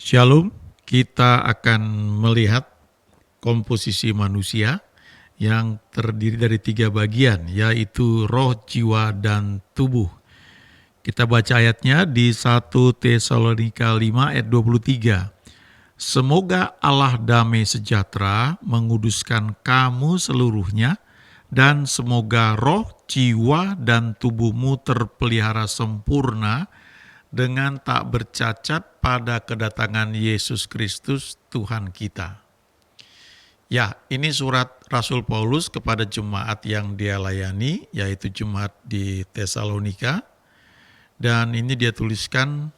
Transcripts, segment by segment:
Shalom, kita akan melihat komposisi manusia yang terdiri dari 3 bagian, yaitu roh, jiwa, dan tubuh. Kita baca ayatnya di 1 Tesalonika 5 ayat 23. Semoga Allah damai sejahtera menguduskan kamu seluruhnya, dan semoga roh, jiwa, dan tubuhmu terpelihara sempurna dengan tak bercacat pada kedatangan Yesus Kristus Tuhan kita. Ya, ini surat Rasul Paulus kepada jemaat yang dia layani, yaitu jemaat di Tesalonika. Dan ini dia tuliskan,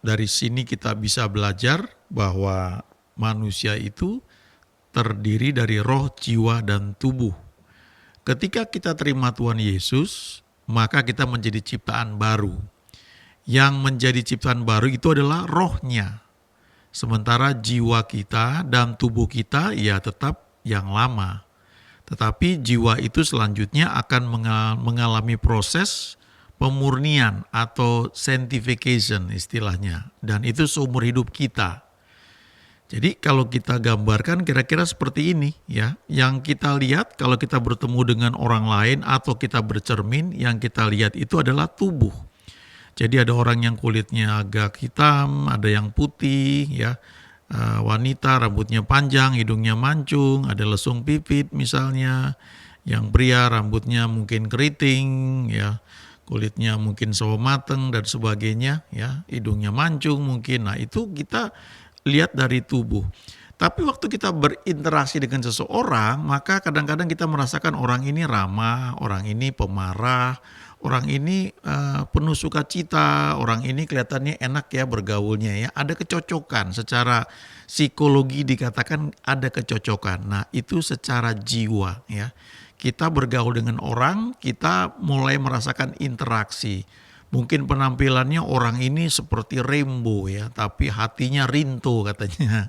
dari sini kita bisa belajar bahwa manusia itu terdiri dari roh, jiwa, dan tubuh. Ketika kita terima Tuhan Yesus, maka kita menjadi ciptaan baru. Yang menjadi ciptaan baru itu adalah rohnya. Sementara jiwa kita dan tubuh kita ya tetap yang lama. Tetapi jiwa itu selanjutnya akan mengalami proses pemurnian atau sanctification istilahnya. Dan itu seumur hidup kita. Jadi kalau kita gambarkan kira-kira seperti ini ya. Yang kita lihat kalau kita bertemu dengan orang lain atau kita bercermin, yang kita lihat itu adalah tubuh. Jadi ada orang yang kulitnya agak hitam, ada yang putih ya. Wanita rambutnya panjang, hidungnya mancung, ada lesung pipit misalnya. Yang pria rambutnya mungkin keriting ya. Kulitnya mungkin sawo mateng dan sebagainya ya. Hidungnya mancung mungkin. Nah, itu kita lihat dari tubuh. Tapi waktu kita berinteraksi dengan seseorang, maka kadang-kadang kita merasakan orang ini ramah, orang ini pemarah, orang ini penuh sukacita, orang ini kelihatannya enak ya bergaulnya ya. Ada kecocokan, secara psikologi dikatakan ada kecocokan. Nah, itu secara jiwa ya. Kita bergaul dengan orang, kita mulai merasakan interaksi. Mungkin penampilannya orang ini seperti rainbow ya, tapi hatinya rinto katanya.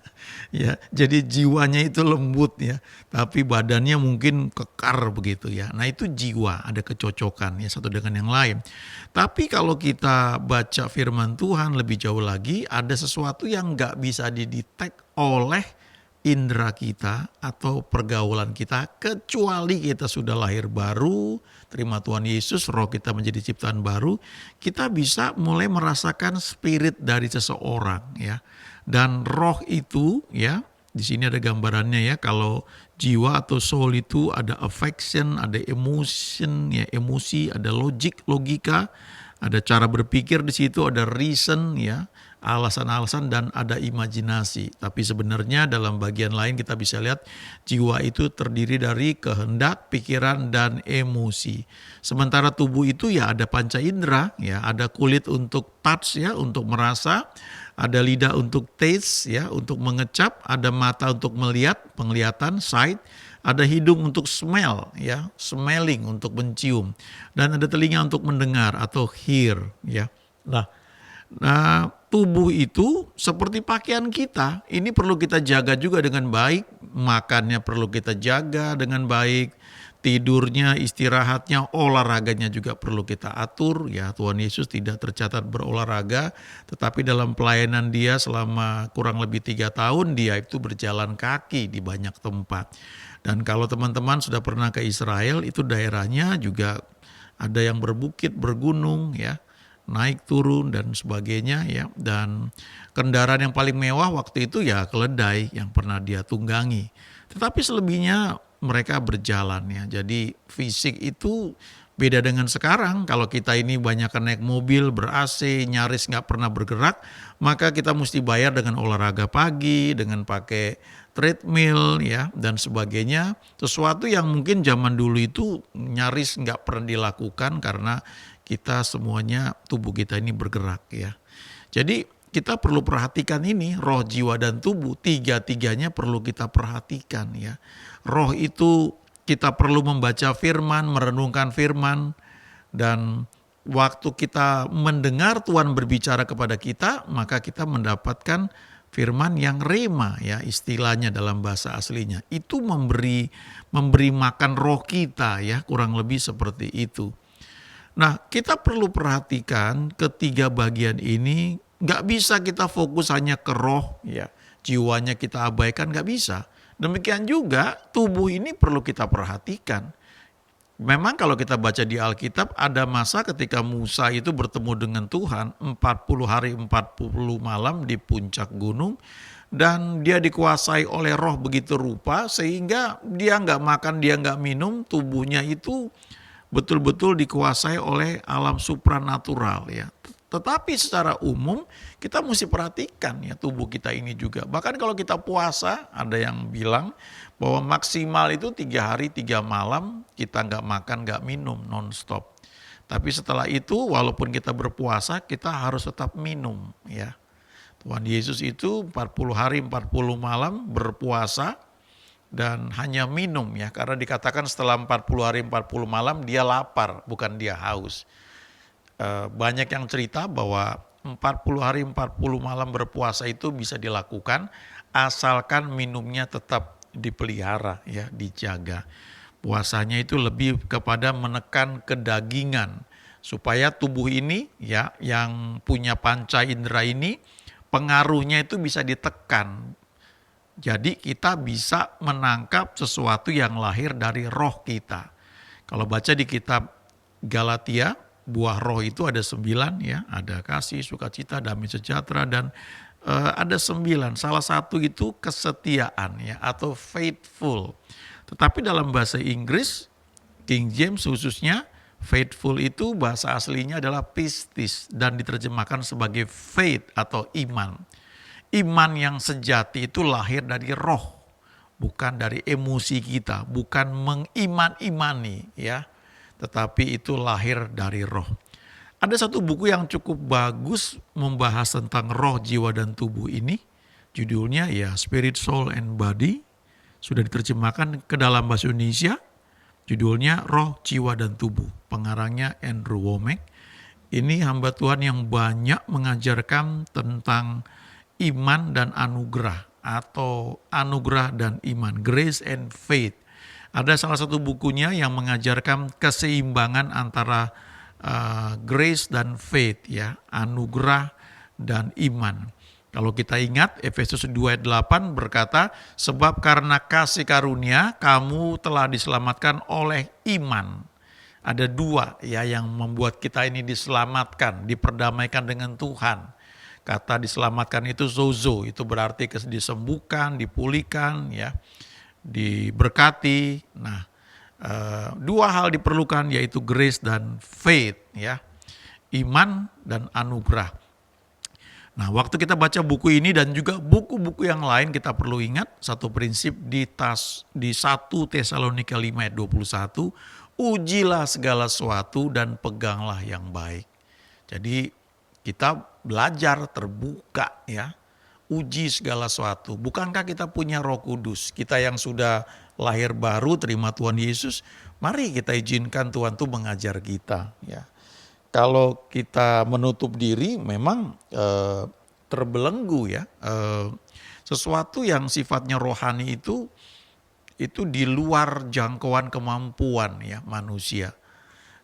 Ya, jadi jiwanya itu lembut ya, tapi badannya mungkin kekar begitu ya. Nah, itu jiwa, ada kecocokan ya satu dengan yang lain. Tapi kalau kita baca firman Tuhan lebih jauh lagi, ada sesuatu yang nggak bisa didetek oleh indera kita atau pergaulan kita, kecuali kita sudah lahir baru, terima Tuhan Yesus, roh kita menjadi ciptaan baru, kita bisa mulai merasakan spirit dari seseorang ya. Dan roh itu ya, di sini ada gambarannya ya, kalau jiwa atau soul itu ada affection, ada emotion ya, emosi, ada logika, ada cara berpikir di situ, ada reason ya, alasan-alasan, dan ada imajinasi. Tapi sebenarnya dalam bagian lain kita bisa lihat jiwa itu terdiri dari kehendak, pikiran, dan emosi. Sementara tubuh itu ya ada panca indera, ya ada kulit untuk touch ya, untuk merasa, ada lidah untuk taste ya, untuk mengecap, ada mata untuk melihat, penglihatan, sight, ada hidung untuk smell ya, smelling untuk mencium, dan ada telinga untuk mendengar atau hear ya. Nah, tubuh itu seperti pakaian kita, ini perlu kita jaga juga dengan baik, makannya perlu kita jaga dengan baik, tidurnya, istirahatnya, olahraganya juga perlu kita atur ya. Tuhan Yesus tidak tercatat berolahraga, tetapi dalam pelayanan dia selama kurang lebih 3 tahun dia itu berjalan kaki di banyak tempat. Dan kalau teman-teman sudah pernah ke Israel, itu daerahnya juga ada yang berbukit, bergunung ya, naik turun dan sebagainya ya. Dan kendaraan yang paling mewah waktu itu ya keledai yang pernah dia tunggangi. Tetapi selebihnya mereka berjalan ya. Jadi fisik itu beda dengan sekarang. Kalau kita ini banyak naik mobil ber-AC, nyaris gak pernah bergerak, maka kita mesti bayar dengan olahraga pagi, dengan pakai treadmill ya dan sebagainya. Sesuatu yang mungkin zaman dulu itu nyaris gak pernah dilakukan karena kita semuanya, tubuh kita ini bergerak ya. Jadi kita perlu perhatikan ini, roh, jiwa, dan tubuh, tiga-tiganya perlu kita perhatikan ya. Roh itu kita perlu membaca firman, merenungkan firman, dan waktu kita mendengar Tuhan berbicara kepada kita, maka kita mendapatkan firman yang rema ya, istilahnya dalam bahasa aslinya. Itu memberi makan roh kita ya, kurang lebih seperti itu. Nah, kita perlu perhatikan ketiga bagian ini, nggak bisa kita fokus hanya ke roh, ya, jiwanya kita abaikan, nggak bisa. Demikian juga tubuh ini perlu kita perhatikan. Memang kalau kita baca di Alkitab ada masa ketika Musa itu bertemu dengan Tuhan 40 hari 40 malam di puncak gunung, dan dia dikuasai oleh roh begitu rupa sehingga dia nggak makan, dia nggak minum, tubuhnya itu betul-betul dikuasai oleh alam supranatural, ya. Tetapi secara umum kita mesti perhatikan ya tubuh kita ini juga. Bahkan kalau kita puasa, ada yang bilang bahwa maksimal itu 3 hari 3 malam kita nggak makan nggak minum nonstop. Tapi setelah itu walaupun kita berpuasa kita harus tetap minum, ya. Tuhan Yesus itu 40 hari 40 malam berpuasa dan hanya minum, ya, karena dikatakan setelah 40 hari 40 malam dia lapar, bukan dia haus. Banyak yang cerita bahwa 40 hari 40 malam berpuasa itu bisa dilakukan asalkan minumnya tetap dipelihara, ya, dijaga. Puasanya itu lebih kepada menekan kedagingan supaya tubuh ini, ya, yang punya panca indera ini pengaruhnya itu bisa ditekan. Jadi kita bisa menangkap sesuatu yang lahir dari roh kita. Kalau baca di kitab Galatia, buah roh itu ada 9, ya. Ada kasih, sukacita, damai sejahtera, dan ada 9. Salah satu itu kesetiaan, ya, atau faithful. Tetapi dalam bahasa Inggris, King James khususnya, faithful itu bahasa aslinya adalah pistis dan diterjemahkan sebagai faith atau iman. Iman yang sejati itu lahir dari roh, bukan dari emosi kita, bukan mengiman-imani, ya, tetapi itu lahir dari roh. Ada satu buku yang cukup bagus membahas tentang roh, jiwa, dan tubuh ini. Judulnya ya Spirit, Soul, and Body. Sudah diterjemahkan ke dalam bahasa Indonesia. Judulnya Roh, Jiwa, dan Tubuh. Pengarangnya Andrew Wommack. Ini hamba Tuhan yang banyak mengajarkan tentang iman dan anugerah, atau anugerah dan iman, grace and faith. Ada salah satu bukunya yang mengajarkan keseimbangan antara grace dan faith, ya, anugerah dan iman. Kalau kita ingat Efesus 2 ayat 8 berkata, sebab karena kasih karunia kamu telah diselamatkan oleh iman. Ada dua, ya, yang membuat kita ini diselamatkan, diperdamaikan dengan Tuhan. Kata diselamatkan itu zozo, itu berarti disembuhkan, dipulihkan, ya, diberkati. Nah, dua hal diperlukan, yaitu grace dan faith, ya, iman dan anugerah. Nah, waktu kita baca buku ini dan juga buku-buku yang lain, kita perlu ingat satu prinsip di 1 Tesalonika 5 ayat 21, ujilah segala sesuatu dan peganglah yang baik. Jadi kita belajar terbuka, ya, uji segala sesuatu. Bukankah kita punya Roh Kudus? Kita yang sudah lahir baru terima Tuhan Yesus, mari kita izinkan Tuhan tuh mengajar kita, ya. Kalau kita menutup diri memang terbelenggu, ya. Sesuatu yang sifatnya rohani itu di luar jangkauan kemampuan, ya, manusia.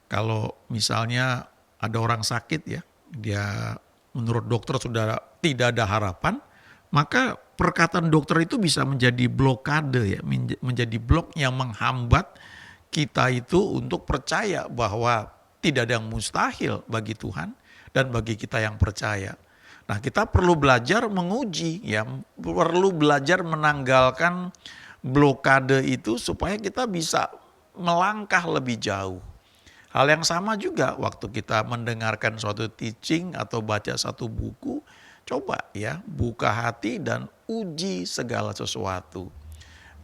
Kalau misalnya ada orang sakit, ya, dia menurut dokter sudah tidak ada harapan, maka perkataan dokter itu bisa menjadi blokade, ya, menjadi blok yang menghambat kita itu untuk percaya bahwa tidak ada yang mustahil bagi Tuhan dan bagi kita yang percaya. Nah, kita perlu belajar menguji, ya, perlu belajar menanggalkan blokade itu supaya kita bisa melangkah lebih jauh. Hal yang sama juga waktu kita mendengarkan suatu teaching atau baca satu buku, coba, ya, buka hati dan uji segala sesuatu.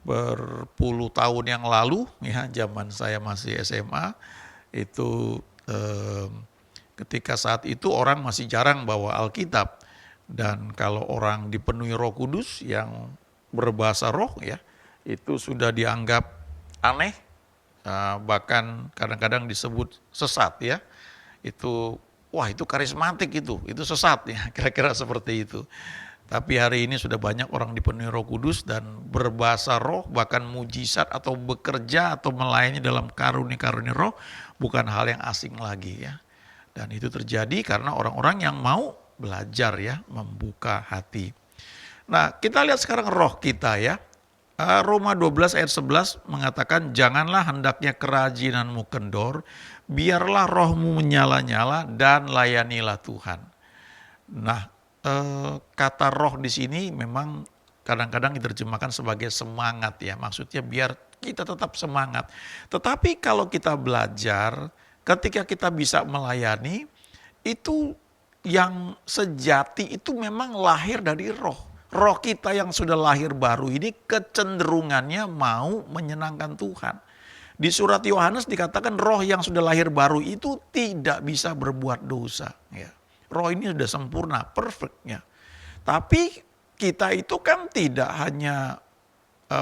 Berpuluh tahun yang lalu, ya, zaman saya masih SMA, itu ketika saat itu orang masih jarang bawa Alkitab, dan kalau orang dipenuhi Roh Kudus yang berbahasa roh, ya, itu sudah dianggap aneh, bahkan kadang-kadang disebut sesat, ya. Itu wah, itu karismatik, itu sesat, ya, kira-kira seperti itu. Tapi hari ini sudah banyak orang dipenuhi Roh Kudus dan berbahasa roh, bahkan mujizat atau bekerja atau melayani dalam karunia-karunia roh bukan hal yang asing lagi ya. Dan itu terjadi karena orang-orang yang mau belajar ya, membuka hati. Nah, kita lihat sekarang roh kita ya. Roma 12 ayat 11 mengatakan, janganlah hendaknya kerajinanmu kendor, biarlah rohmu menyala-nyala dan layanilah Tuhan. Nah, kata roh di sini memang kadang-kadang diterjemahkan sebagai semangat ya. Maksudnya biar kita tetap semangat. Tetapi kalau kita belajar, ketika kita bisa melayani, itu yang sejati itu memang lahir dari roh. Roh kita yang sudah lahir baru ini kecenderungannya mau menyenangkan Tuhan. Di surat Yohanes dikatakan roh yang sudah lahir baru itu tidak bisa berbuat dosa. Ya. Roh ini sudah sempurna, perfect. Ya. Tapi kita itu kan tidak hanya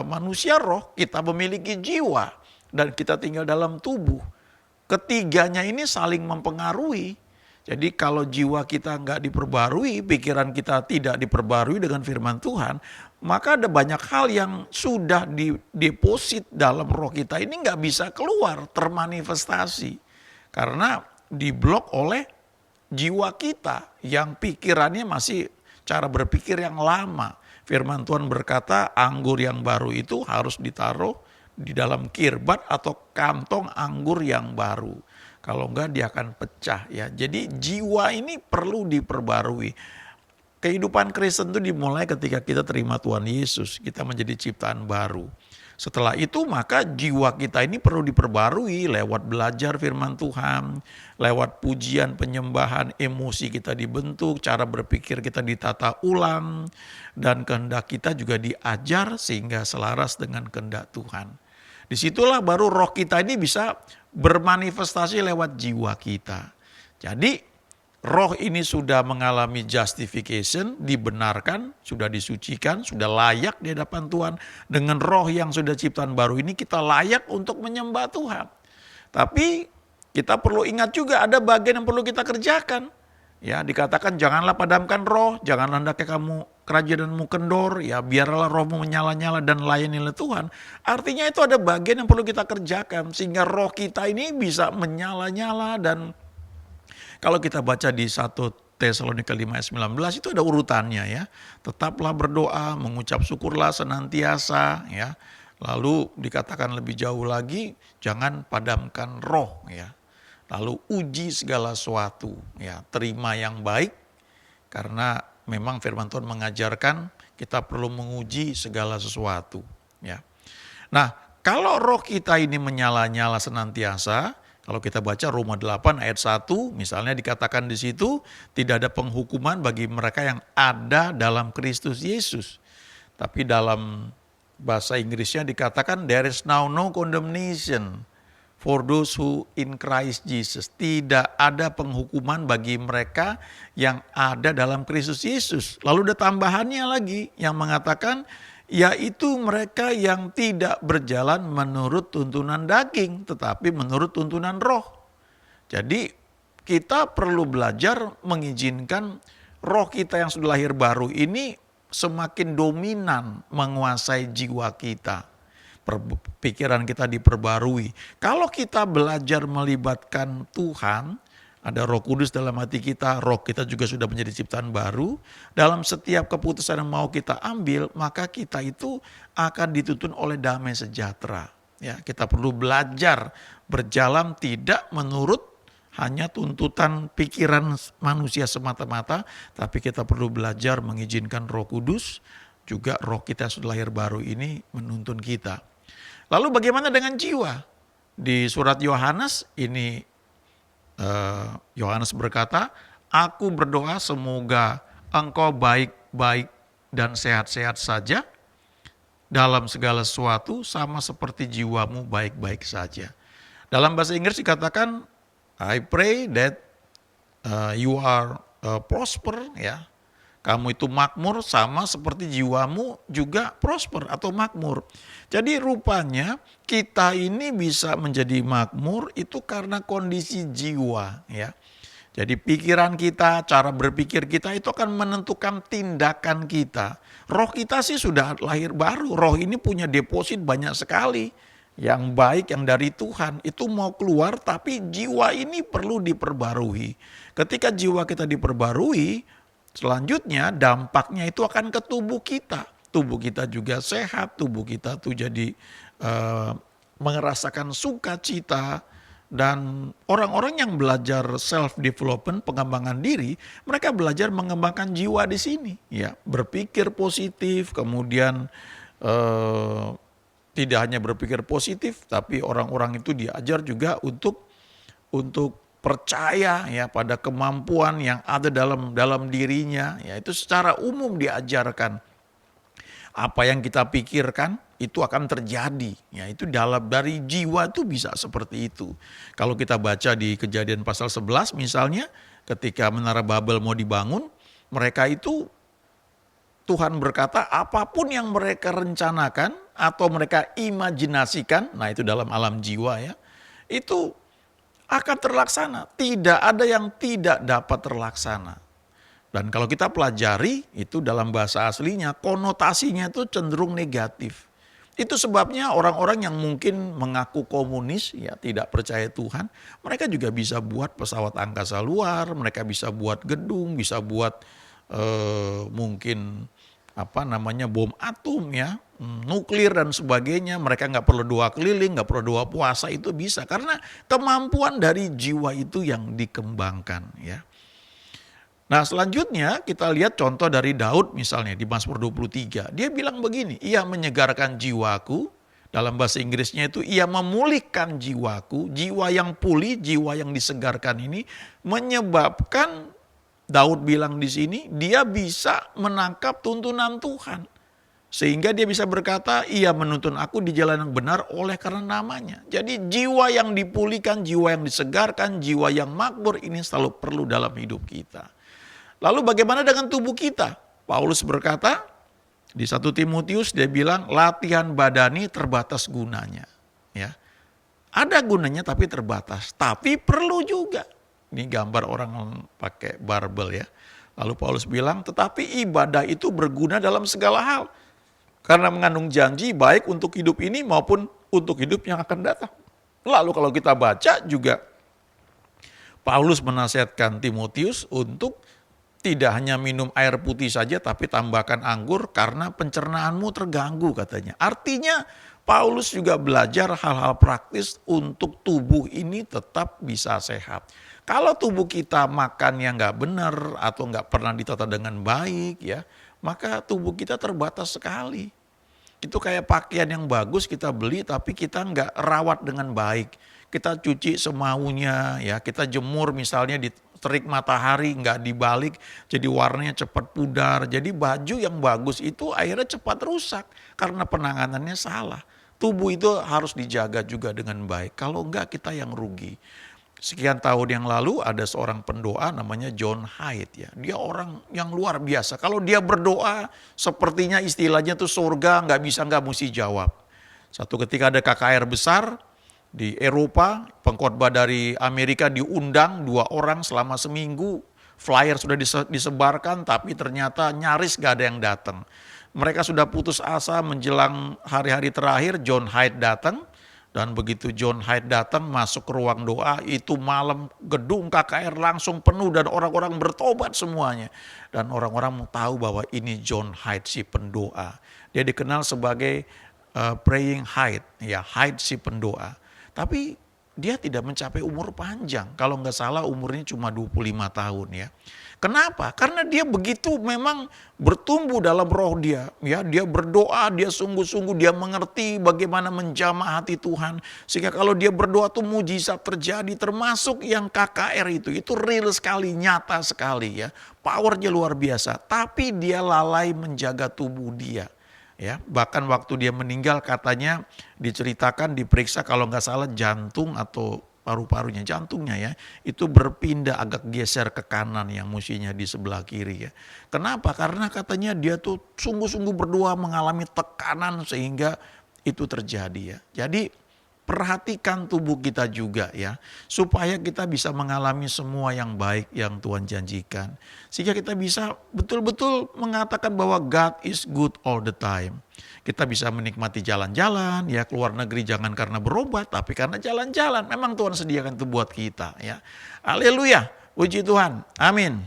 manusia roh, kita memiliki jiwa dan kita tinggal dalam tubuh. Ketiganya ini saling mempengaruhi. Jadi kalau jiwa kita nggak diperbarui, pikiran kita tidak diperbarui dengan firman Tuhan, maka ada banyak hal yang sudah dideposit dalam roh kita ini nggak bisa keluar, termanifestasi. Karena diblok oleh jiwa kita yang pikirannya masih cara berpikir yang lama. Firman Tuhan berkata anggur yang baru itu harus ditaruh di dalam kirbat atau kantong anggur yang baru. Kalau enggak dia akan pecah ya. Jadi jiwa ini perlu diperbarui. Kehidupan Kristen itu dimulai ketika kita terima Tuhan Yesus. Kita menjadi ciptaan baru. Setelah itu maka jiwa kita ini perlu diperbarui lewat belajar firman Tuhan. Lewat pujian, penyembahan, emosi kita dibentuk. Cara berpikir kita ditata ulang. Dan kehendak kita juga diajar sehingga selaras dengan kehendak Tuhan. Disitulah baru roh kita ini bisa bermanifestasi lewat jiwa kita. Jadi roh ini sudah mengalami justification, dibenarkan, sudah disucikan, sudah layak di hadapan Tuhan. Dengan roh yang sudah ciptaan baru ini kita layak untuk menyembah Tuhan. Tapi kita perlu ingat juga ada bagian yang perlu kita kerjakan. Ya, dikatakan janganlah padamkan roh, jangan hendaknya kamu kerajinanmu kendor, ya biarlah rohmu menyala-nyala dan layanilah Tuhan. Artinya itu ada bagian yang perlu kita kerjakan sehingga roh kita ini bisa menyala-nyala. Dan kalau kita baca di 1 Tesalonika 5 ayat 19 itu ada urutannya ya. Tetaplah berdoa, mengucap syukurlah senantiasa ya. Lalu dikatakan lebih jauh lagi, jangan padamkan roh ya. Lalu uji segala sesuatu, ya terima yang baik karena memang firman Tuhan mengajarkan kita perlu menguji segala sesuatu. Ya. Nah kalau roh kita ini menyala-nyala senantiasa, kalau kita baca Roma 8 ayat 1 misalnya dikatakan di situ tidak ada penghukuman bagi mereka yang ada dalam Kristus Yesus. Tapi dalam bahasa Inggrisnya dikatakan there is now no condemnation for those who in Christ Jesus. Tidak ada penghukuman bagi mereka yang ada dalam Kristus Yesus. Lalu ada tambahannya lagi yang mengatakan yaitu mereka yang tidak berjalan menurut tuntunan daging tetapi menurut tuntunan roh. Jadi kita perlu belajar mengizinkan roh kita yang sudah lahir baru ini semakin dominan menguasai jiwa kita. Pikiran kita diperbarui. Kalau kita belajar melibatkan Tuhan, ada Roh Kudus dalam hati kita, roh kita juga sudah menjadi ciptaan baru. Dalam setiap keputusan yang mau kita ambil, maka kita itu akan dituntun oleh damai sejahtera. Ya, kita perlu belajar berjalan tidak menurut hanya tuntutan pikiran manusia semata-mata, tapi kita perlu belajar mengizinkan Roh Kudus, juga roh kita yang sudah lahir baru ini menuntun kita. Lalu bagaimana dengan jiwa? Di surat Yohanes ini Yohanes berkata, aku berdoa semoga engkau baik-baik dan sehat-sehat saja dalam segala sesuatu sama seperti jiwamu baik-baik saja. Dalam bahasa Inggris dikatakan, I pray that you are prosper ya. Kamu itu makmur sama seperti jiwamu juga prosper atau makmur. Jadi rupanya kita ini bisa menjadi makmur itu karena kondisi jiwa ya. Jadi pikiran kita, cara berpikir kita itu akan menentukan tindakan kita. Roh kita sih sudah lahir baru, roh ini punya deposit banyak sekali. Yang baik, yang dari Tuhan, itu mau keluar tapi jiwa ini perlu diperbarui. Ketika jiwa kita diperbarui, selanjutnya dampaknya itu akan ke tubuh kita. Tubuh kita juga sehat, tubuh kita tuh jadi merasakan sukacita. Dan orang-orang yang belajar self development, pengembangan diri, mereka belajar mengembangkan jiwa di sini, ya, berpikir positif, kemudian tidak hanya berpikir positif, tapi orang-orang itu diajar juga untuk percaya ya pada kemampuan yang ada dalam dirinya, ya itu secara umum diajarkan. Apa yang kita pikirkan itu akan terjadi. Ya, itu dari jiwa itu bisa seperti itu. Kalau kita baca di Kejadian pasal 11 misalnya, ketika Menara Babel mau dibangun, mereka itu Tuhan berkata apapun yang mereka rencanakan atau mereka imajinasikan, nah itu dalam alam jiwa ya, itu akan terlaksana. Tidak ada yang tidak dapat terlaksana. Dan kalau kita pelajari itu dalam bahasa aslinya, konotasinya itu cenderung negatif. Itu sebabnya orang-orang yang mungkin mengaku komunis, ya tidak percaya Tuhan, mereka juga bisa buat pesawat angkasa luar, mereka bisa buat gedung, bisa buat mungkin bom atom ya, nuklir dan sebagainya. Mereka nggak perlu doa keliling, nggak perlu doa puasa, itu bisa karena kemampuan dari jiwa itu yang dikembangkan ya. Nah selanjutnya kita lihat contoh dari Daud misalnya di Mazmur 23. Dia bilang begini, ia menyegarkan jiwaku, dalam bahasa Inggrisnya itu ia memulihkan jiwaku, jiwa yang pulih, jiwa yang disegarkan ini menyebabkan Daud bilang di sini dia bisa menangkap tuntunan Tuhan. Sehingga dia bisa berkata, ia menuntun aku di jalan yang benar oleh karena namanya. Jadi jiwa yang dipulihkan, jiwa yang disegarkan, jiwa yang makmur ini selalu perlu dalam hidup kita. Lalu bagaimana dengan tubuh kita? Paulus berkata di 1 Timotius dia bilang latihan badani terbatas gunanya. Ya, ada gunanya tapi terbatas. Tapi perlu juga. Ini gambar orang pakai barbel ya. Lalu Paulus bilang tetapi ibadah itu berguna dalam segala hal. Karena mengandung janji baik untuk hidup ini maupun untuk hidup yang akan datang. Lalu kalau kita baca juga Paulus menasihatkan Timotius untuk tidak hanya minum air putih saja tapi tambahkan anggur karena pencernaanmu terganggu katanya. Artinya Paulus juga belajar hal-hal praktis untuk tubuh ini tetap bisa sehat. Kalau tubuh kita makannya nggak benar atau nggak pernah ditata dengan baik ya, maka tubuh kita terbatas sekali. Itu kayak pakaian yang bagus kita beli tapi kita nggak rawat dengan baik. Kita cuci semaunya ya, kita jemur misalnya di terik matahari nggak dibalik jadi warnanya cepat pudar. Jadi baju yang bagus itu akhirnya cepat rusak karena penanganannya salah. Tubuh itu harus dijaga juga dengan baik. Kalau enggak kita yang rugi. Sekian tahun yang lalu ada seorang pendoa namanya John Hyde ya. Dia orang yang luar biasa. Kalau dia berdoa sepertinya istilahnya tuh surga nggak mesti jawab. Satu ketika ada KKR besar di Eropa, pengkhotbah dari Amerika diundang 2 orang selama seminggu. Flyer sudah disebarkan tapi ternyata nyaris gak ada yang datang. Mereka sudah putus asa menjelang hari-hari terakhir John Hyde datang. Dan begitu John Hyde datang masuk ke ruang doa, itu malam gedung KKR langsung penuh dan orang-orang bertobat semuanya. Dan orang-orang tahu bahwa ini John Hyde si pendoa. Dia dikenal sebagai praying Hyde, ya Hyde si pendoa. Tapi dia tidak mencapai umur panjang. Kalau nggak salah umurnya cuma 25 tahun ya. Kenapa? Karena dia begitu memang bertumbuh dalam roh dia. Ya, dia berdoa, dia sungguh-sungguh, dia mengerti bagaimana menjamah hati Tuhan. Sehingga kalau dia berdoa tuh mujizat terjadi. Termasuk yang KKR itu real sekali, nyata sekali ya. Powernya luar biasa. Tapi dia lalai menjaga tubuh dia. Ya, bahkan waktu dia meninggal katanya diceritakan diperiksa kalau nggak salah jantung atau paru-parunya, jantungnya ya, itu berpindah agak geser ke kanan yang mestinya di sebelah kiri ya. Kenapa? Karena katanya dia tuh sungguh-sungguh berdoa mengalami tekanan sehingga itu terjadi ya. Jadi perhatikan tubuh kita juga ya, supaya kita bisa mengalami semua yang baik yang Tuhan janjikan. Sehingga kita bisa betul-betul mengatakan bahwa God is good all the time. Kita bisa menikmati jalan-jalan, ya keluar negeri jangan karena berobat, tapi karena jalan-jalan. Memang Tuhan sediakan itu buat kita ya. Haleluya, puji Tuhan, amin.